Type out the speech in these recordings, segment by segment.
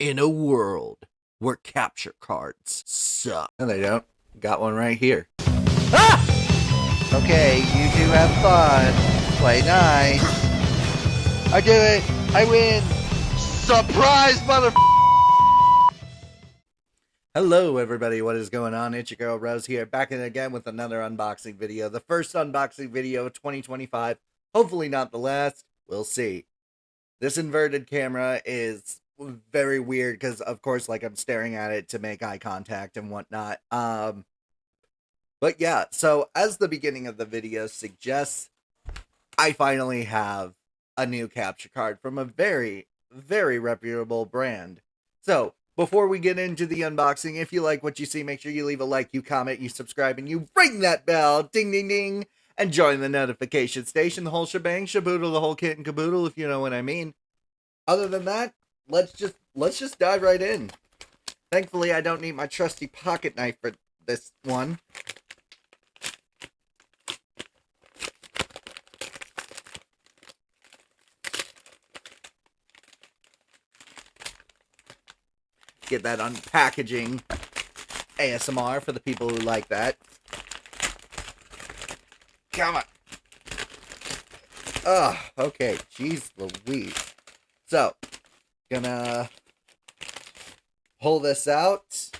in a world where capture cards suck. No, they don't. Got one right here. Ah! Okay, you two have fun. Play nice. I do it. I win. Surprise, mother. Hello, everybody. What is going on? It's your girl Rose here, back in again with another unboxing video. The first unboxing video of 2025. Hopefully not the last. We'll see. This inverted camera is very weird because, of course, like I'm staring at it to make eye contact and whatnot. But yeah, so as the beginning of the video suggests, I finally have a new capture card from a very, very reputable brand. So before we get into the unboxing, if you like what you see, make sure you leave a like, you comment, you subscribe, and you ring that bell, ding, ding, ding, and join the notification station, the whole shebang, shaboodle, the whole kit and caboodle, if you know what I mean. Other than that, let's just dive right in. Thankfully, I don't need my trusty pocket knife for this one. Get that unpackaging ASMR for the people who like that. Come on. Okay. Jeez Louise. So, gonna pull this out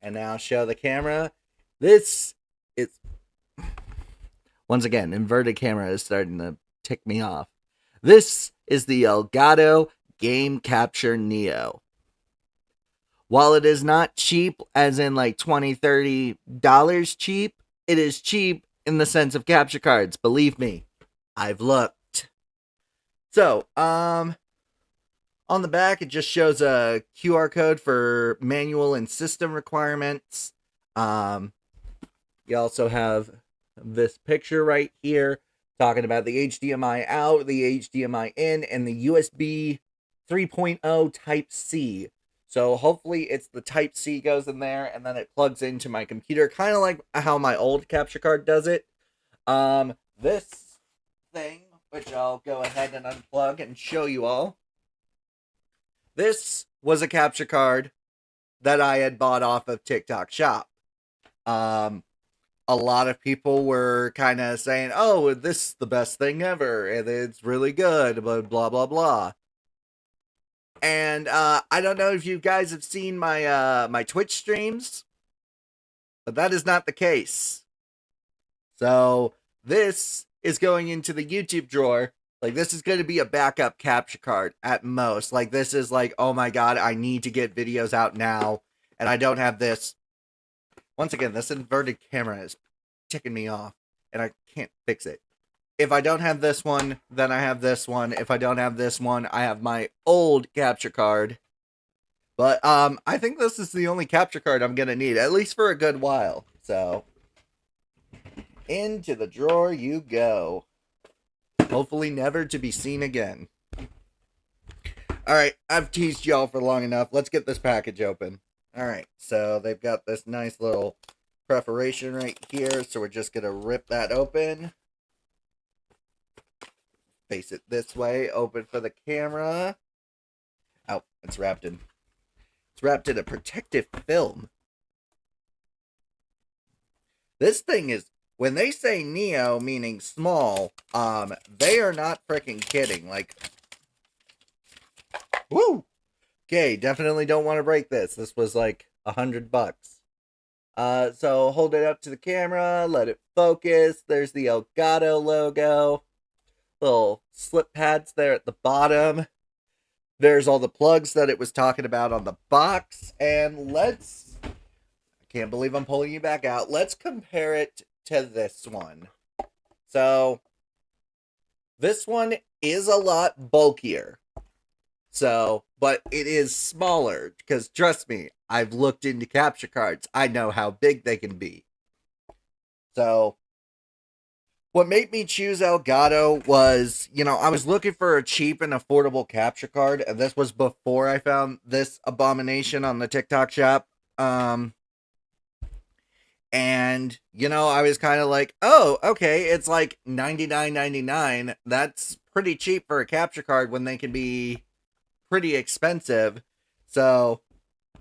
and now show the camera. This is, once again, inverted camera is starting to tick me off. This is the Elgato Game Capture Neo. While it is not cheap, as in like $20, $30 cheap, it is cheap in the sense of capture cards. Believe me, I've looked. So, on the back, it just shows a QR code for manual and system requirements. You also have this picture right here talking about the HDMI out, the HDMI in, and the USB 3.0 Type-C. So hopefully it's the Type-C goes in there and then it plugs into my computer, kind of like how my old capture card does it. This thing, which I'll go ahead and unplug and show you all. This was a capture card that I had bought off of TikTok Shop. A lot of people were kind of saying, oh, this is the best thing ever, and it's really good, but blah, blah, blah. And I don't know if you guys have seen my my Twitch streams, but that is not the case. So this is going into the YouTube drawer. Like, this is going to be a backup capture card at most. Like, this is like, oh my god, I need to get videos out now, and I don't have this. Once again, this inverted camera is ticking me off, and I can't fix it. If I don't have this one, then I have this one. If I don't have this one, I have my old capture card. But I think this is the only capture card I'm going to need, at least for a good while. So, into the drawer you go. Hopefully never to be seen again. Alright, I've teased y'all for long enough. Let's get this package open. Alright, so they've got this nice little perforation right here. So we're just going to rip that open. Face it this way, open for the camera. Oh, it's wrapped in a protective film. This thing is, when they say Neo, meaning small, they are not freaking kidding. Like, woo! Okay, definitely don't want to break this. This was like $100. So hold it up to the camera, let it focus. There's the Elgato logo. Little slip pads there at the bottom. There's all the plugs that it was talking about on the box. And I can't believe I'm pulling you back out. Let's compare it to this one. So, this one is a lot bulkier. So, but it is smaller. Because trust me, I've looked into capture cards. I know how big they can be. So, what made me choose Elgato was, I was looking for a cheap and affordable capture card, and this was before I found this abomination on the TikTok shop. And, I was kind of like, oh, okay, it's like $99.99. That's pretty cheap for a capture card when they can be pretty expensive. So,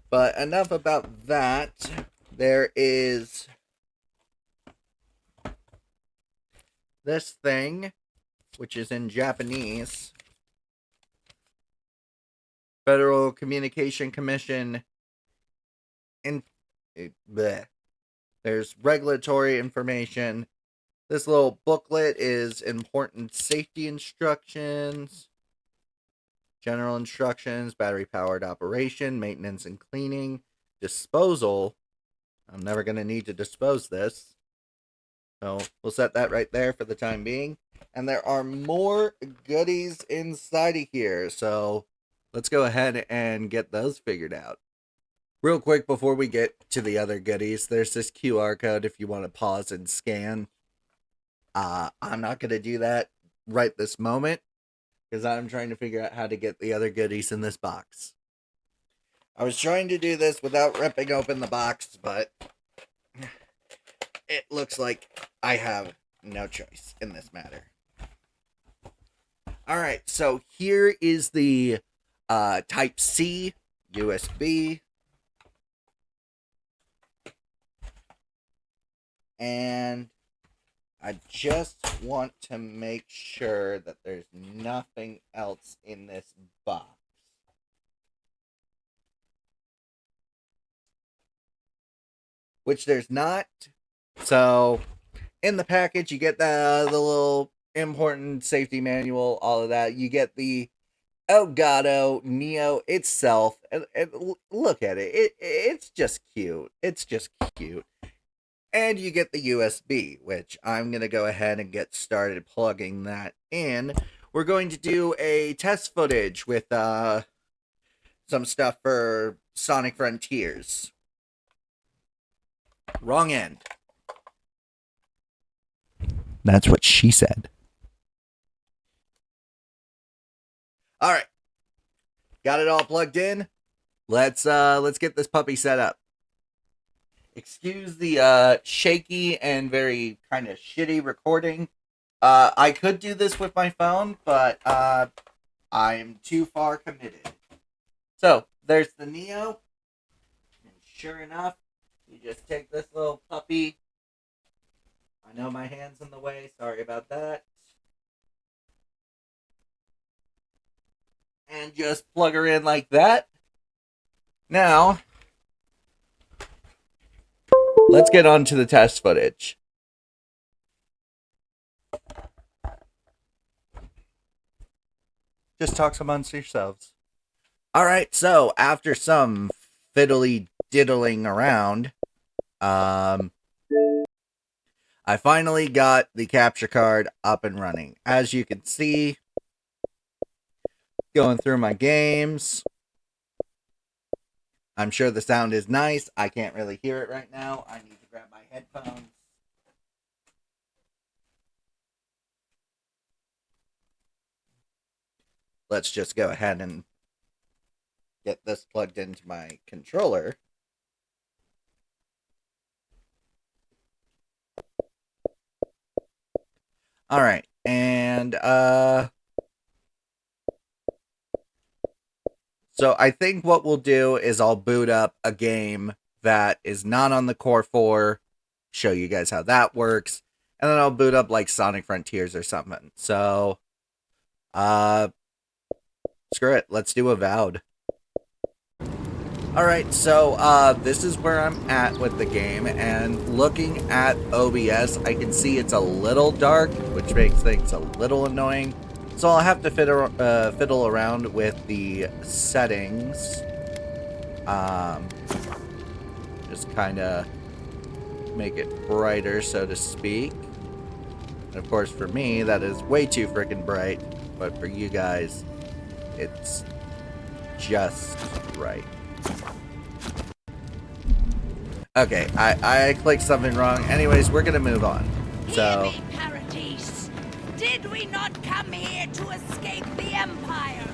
but enough about that. There is this thing, which is in Japanese. Federal Communication Commission. There's regulatory information. This little booklet is important safety instructions, general instructions, battery-powered operation, maintenance and cleaning, disposal. I'm never going to need to dispose this. So we'll set that right there for the time being. And there are more goodies inside of here. So let's go ahead and get those figured out. Real quick before we get to the other goodies, there's this QR code if you want to pause and scan. I'm not going to do that right this moment because I'm trying to figure out how to get the other goodies in this box. I was trying to do this without ripping open the box, but it looks like I have no choice in this matter. Alright, so here is the Type-C USB. And I just want to make sure that there's nothing else in this box. Which there's not. So, in the package, you get the little important safety manual, all of that. You get the Elgato Neo itself. And look at it. It's just cute. It's just cute. And you get the USB, which I'm going to go ahead and get started plugging that in. We're going to do a test footage with some stuff for Sonic Frontiers. Wrong end. That's what she said. Alright. Got it all plugged in. Let's get this puppy set up. Excuse the shaky and very kind of shitty recording. I could do this with my phone, but I'm too far committed. So, there's the Neo. And sure enough, you just take this little puppy. I know my hand's in the way. Sorry about that. And just plug her in like that. Now, let's get on to the test footage. Just talk amongst yourselves. Alright, so after some fiddly diddling around, I finally got the capture card up and running. As you can see, going through my games. I'm sure the sound is nice. I can't really hear it right now. I need to grab my headphones. Let's just go ahead and get this plugged into my controller. Alright, and so I think what we'll do is I'll boot up a game that is not on the Core 4, show you guys how that works, and then I'll boot up like Sonic Frontiers or something. So, screw it, let's do Avowed. Alright, so this is where I'm at with the game, and looking at OBS, I can see it's a little dark, which makes things a little annoying. So I'll have to fiddle around with the settings. Just kind of make it brighter, so to speak. And of course, for me, that is way too freaking bright. But for you guys, it's just right. Okay, I clicked something wrong. Anyways, we're gonna move on. So. Did we not come here to escape the Empire?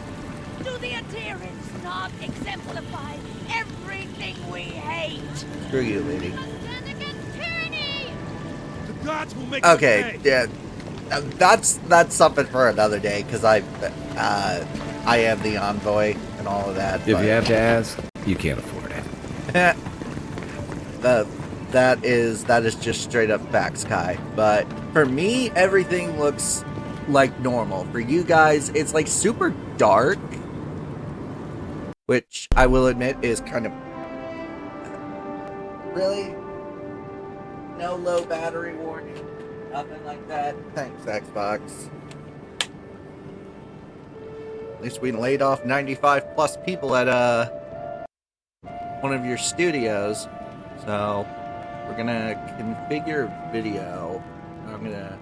Do the adherents not exemplify everything we hate? Screw you, lady. Stand against tyranny! The gods will make Okay, yeah, that's something for another day, because I am the envoy. and all of that. If you have to ask, you can't afford it. That is just straight up facts, Kai. But for me, everything looks like normal. For you guys, it's like super dark, which I will admit is kind of really no low battery warning, nothing like that. Thanks, Xbox. At least we laid off 95 plus people at one of your studios, so we're gonna configure video. I'm gonna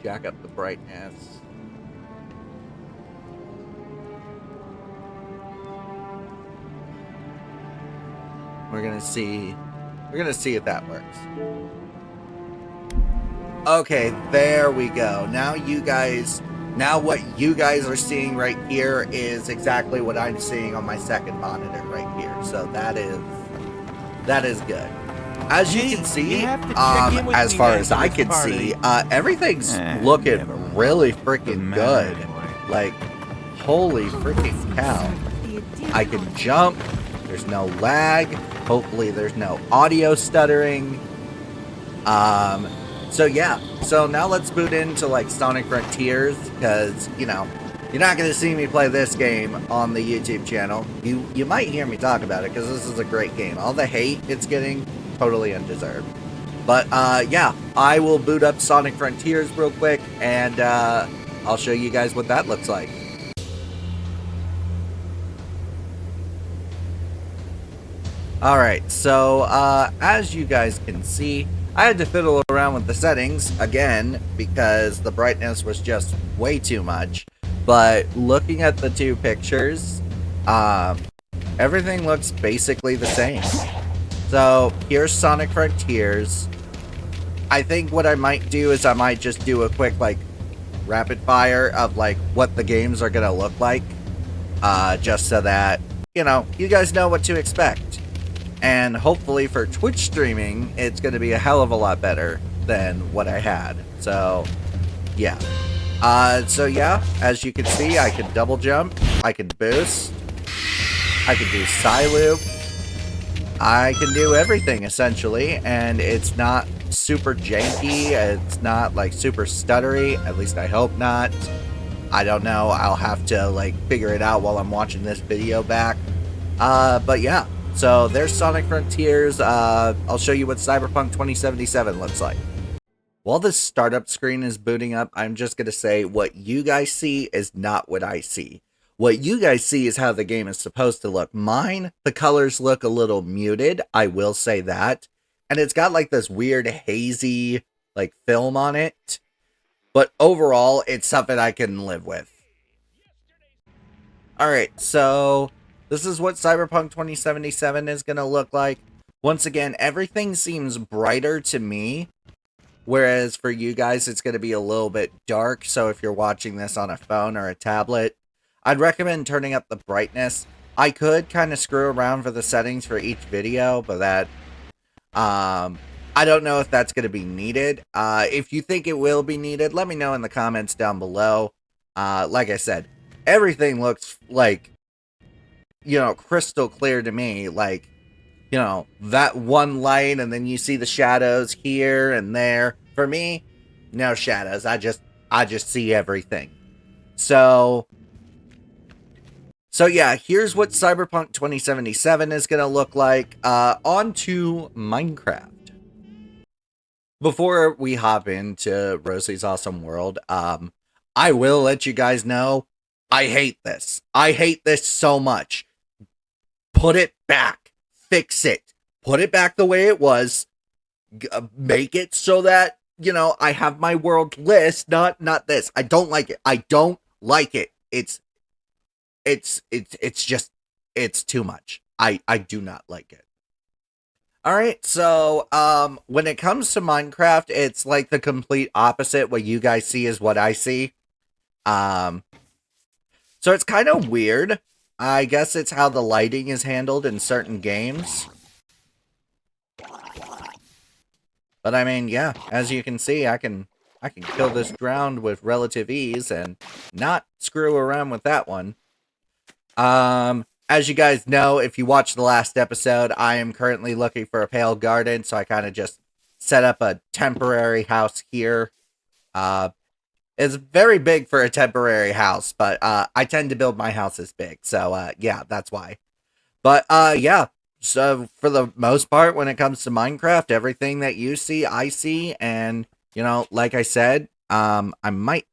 jack up the brightness. We're gonna see if that works. Okay, there we go. Now what you guys are seeing right here is exactly what I'm seeing on my second monitor right here. So that is good. As you can see, as far as I can see, everything's looking really freaking good. Like, holy freaking cow. I can jump. There's no lag. Hopefully there's no audio stuttering. So yeah, so now let's boot into like Sonic Frontiers, because, you know, you're not going to see me play this game on the YouTube channel. You might hear me talk about it, because this is a great game. All the hate it's getting, totally undeserved. But yeah, I will boot up Sonic Frontiers real quick, and I'll show you guys what that looks like. Alright, so as you guys can see, I had to fiddle around with the settings again because the brightness was just way too much. But looking at the two pictures, everything looks basically the same. So here's Sonic Frontiers. I think what I might do is I might just do a quick like rapid fire of like what the games are gonna look like, just so that, you know, you guys know what to expect. And hopefully for Twitch streaming, it's going to be a hell of a lot better than what I had. So, yeah. So yeah, as you can see, I can double jump, I can boost, I can do side loop, I can do everything essentially, and it's not super janky, it's not like super stuttery, at least I hope not. I don't know, I'll have to like figure it out while I'm watching this video back. But yeah. So there's Sonic Frontiers. I'll show you what Cyberpunk 2077 looks like. While this startup screen is booting up, I'm just going to say what you guys see is not what I see. What you guys see is how the game is supposed to look. Mine, the colors look a little muted, I will say that. And it's got like this weird hazy like film on it. But overall, it's something I can live with. Alright, so this is what Cyberpunk 2077 is going to look like. Once again, everything seems brighter to me, whereas for you guys, it's going to be a little bit dark. So if you're watching this on a phone or a tablet, I'd recommend turning up the brightness. I could kind of screw around for the settings for each video, but that, I don't know if that's going to be needed. If you think it will be needed, let me know in the comments down below. Like I said, everything looks like, you know, crystal clear to me. Like, you know, that one light and then you see the shadows here and there. For me, no shadows. I just see everything. So yeah, here's what Cyberpunk 2077 is going to look like. On to Minecraft. Before we hop into Roze's Awesome World, I will let you guys know, I hate this. I hate this so much. Put it back. Fix it. Put it back the way it was. Make it so that, you know, I have my world list. Not this. I don't like it. I don't like it. It's just, it's too much. I do not like it. Alright, so, when it comes to Minecraft, it's like the complete opposite. What you guys see is what I see. So it's kind of weird. I guess it's how the lighting is handled in certain games. But I mean, yeah, as you can see, I can kill this ground with relative ease and not screw around with that one. As you guys know, if you watched the last episode, I am currently looking for a pale garden, so I kind of just set up a temporary house here. Uh, it's very big for a temporary house, but I tend to build my houses big, so yeah, that's why. But yeah, so for the most part, when it comes to Minecraft, everything that you see, I see, and like I said, I might.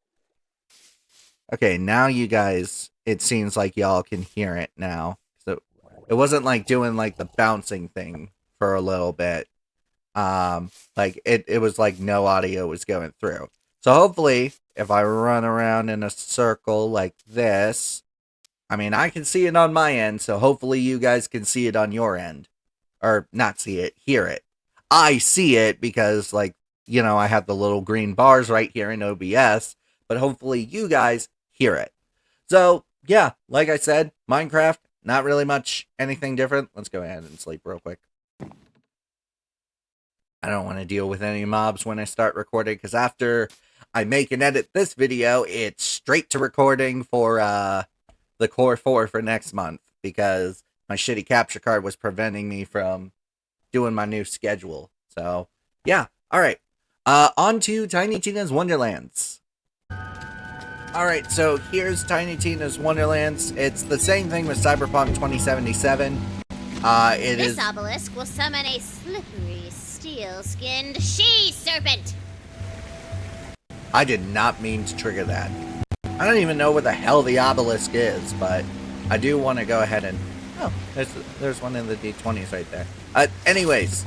Okay, now you guys, it seems like y'all can hear it now. So it wasn't like doing like the bouncing thing for a little bit. Like it was like no audio was going through. So hopefully, if I run around in a circle like this, I mean, I can see it on my end, so hopefully you guys can see it on your end. Or not see it, hear it. I see it because, like, I have the little green bars right here in OBS, but hopefully you guys hear it. So, yeah, like I said, Minecraft, not really much anything different. Let's go ahead and sleep real quick. I don't want to deal with any mobs when I start recording, because after I make and edit this video, it's straight to recording for, the Core 4 for next month, because my shitty capture card was preventing me from doing my new schedule. So, yeah. Alright. On to Tiny Tina's Wonderlands. Alright, so here's Tiny Tina's Wonderlands. It's the same thing with Cyberpunk 2077. This obelisk will summon a slippery, steel-skinned she-serpent. I did not mean to trigger that. I don't even know what the hell the obelisk is, but I do want to go ahead and... Oh, there's one in the D20s right there. Anyways,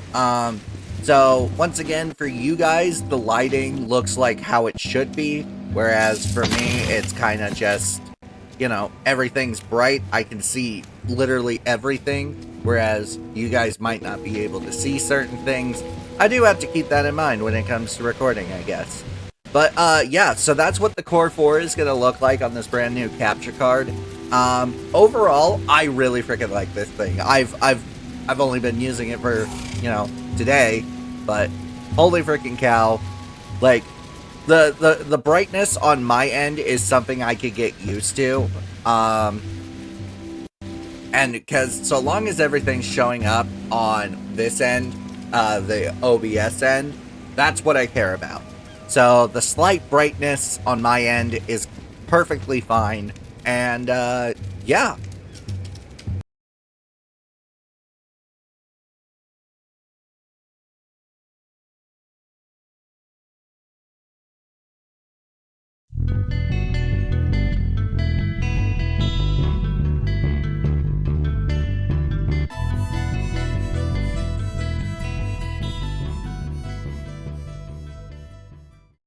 so once again, for you guys, the lighting looks like how it should be, whereas for me, it's kind of just, everything's bright. I can see literally everything, whereas you guys might not be able to see certain things. I do have to keep that in mind when it comes to recording, I guess. But, yeah, so that's what the Core 4 is going to look like on this brand new capture card. Overall, I really freaking like this thing. I've only been using it for, today, but holy freaking cow. Like, the brightness on my end is something I could get used to. And because so long as everything's showing up on this end, the OBS end, that's what I care about. So the slight brightness on my end is perfectly fine. And, yeah.